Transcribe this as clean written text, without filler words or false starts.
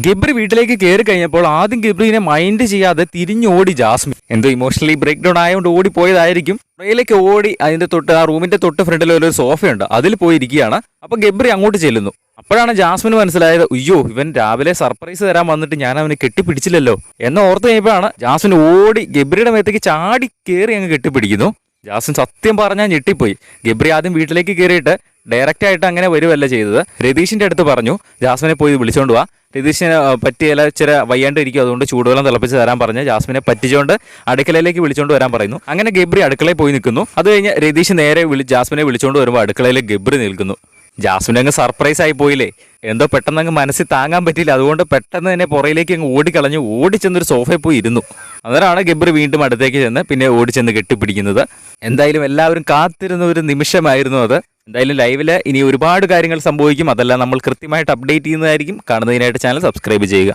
ഗബ്രി വീട്ടിലേക്ക് കയറി കഴിഞ്ഞപ്പോൾ ആദ്യം ഗബ്രീനെ മൈൻഡ് ചെയ്യാതെ തിരിഞ്ഞോടി ജാസ്മിൻ. എന്തോ ഇമോഷണലി ബ്രേക്ക് ഡൗൺ ആയതുകൊണ്ട് ഓടിപ്പോയതായിരിക്കും. പുറയിലേക്ക് ഓടി അതിന്റെ തൊട്ട് ആ റൂമിന്റെ തൊട്ട് ഫ്രണ്ടിൽ ഒരു സോഫയുണ്ട്, അതിൽ പോയിരിക്കുകയാണ്. അപ്പൊ ഗബ്രി അങ്ങോട്ട് ചെല്ലുന്നു. അപ്പോഴാണ് ജാസ്മിന് മനസ്സിലായത്, അയ്യോ ഇവൻ രാവിലെ സർപ്രൈസ് തരാൻ വന്നിട്ട് ഞാൻ അവനെ കെട്ടിപ്പിടിച്ചില്ലല്ലോ എന്ന് ഓർത്ത് കഴിഞ്ഞപ്പോഴാണ് ജാസ്മിൻ ഓടി ഗബ്രിയുടെ മേത്തേക്ക് ചാടി കയറി അങ്ങ് കെട്ടിപ്പിടിക്കുന്നു. ജാസ്മിൻ സത്യം പറഞ്ഞാൽ ഞെട്ടിപ്പോയി. ഗബ്രി ആദ്യം വീട്ടിലേക്ക് കയറിയിട്ട് ഡയറക്റ്റ് ആയിട്ട് അങ്ങനെ വരുവല്ല ചെയ്തത്. രതീഷിന്റെ അടുത്ത് പറഞ്ഞു ജാസ്മിനെ പോയി വിളിച്ചോണ്ട് പോവാ, രതീഷിനെ പറ്റിയല്ല ചില വയ്യാണ്ട് ഇരിക്കും, അതുകൊണ്ട് ചൂടുവെള്ളം തിളപ്പിച്ച് തരാൻ പറഞ്ഞ് ജാസ്മിനെ പറ്റിച്ചുകൊണ്ട് അടുക്കളയിലേക്ക് വിളിച്ചോണ്ട് വരാൻ പറയുന്നു. അങ്ങനെ ഗബ്രി അടുക്കളയിൽ പോയി നിൽക്കുന്നു. അത് കഴിഞ്ഞ് രതീഷ് നേരെ ജാസ്മിനെ വിളിച്ചോണ്ട് വരുമ്പോൾ അടുക്കളയിൽ ഗബ്രി നിൽക്കുന്നു. ജാസ്മിൻ അങ്ങ് സർപ്രൈസ് ആയി പോയില്ലേ, എന്തോ പെട്ടെന്ന് അങ്ങ് മനസ്സിൽ താങ്ങാൻ പറ്റിയില്ല. അതുകൊണ്ട് പെട്ടെന്ന് തന്നെ പുറയിലേക്ക് അങ്ങ് ഓടിക്കളഞ്ഞു, ഓടിച്ചെന്നൊരു സോഫയിൽ പോയി ഇരുന്നു. അന്നേരമാണ് ഗബ്രി വീണ്ടും അടുത്തേക്ക് ചെന്ന് പിന്നെ ഓടിച്ചെന്ന് കെട്ടിപ്പിടിക്കുന്നത്. എന്തായാലും എല്ലാവരും കാത്തിരുന്ന ഒരു നിമിഷമായിരുന്നു അത്. എന്തായാലും ലൈവില് ഇനി ഒരുപാട് കാര്യങ്ങൾ സംഭവിക്കും, അതെല്ലാം നമ്മൾ കൃത്യമായിട്ട് അപ്ഡേറ്റ് ചെയ്യുന്നതായിരിക്കും. കാണുന്നതിനായിട്ട് ചാനൽ സബ്സ്ക്രൈബ് ചെയ്യുക.